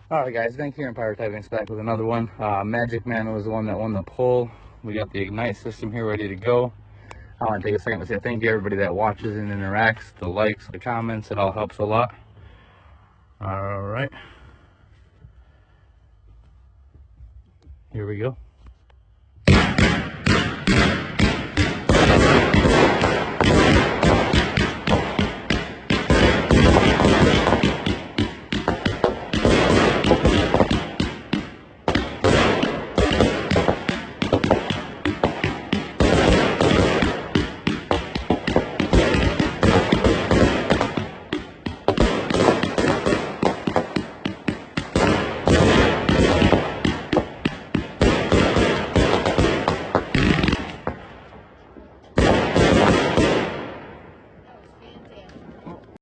Alright guys, thank you, and Pyrotyping's back with another one. Magic Man was the one that won the poll. We got the Ignite system here ready to go. I want to take a second to say thank you to everybody that watches and interacts, the likes, the comments, it all helps a lot. Alright. Here we go.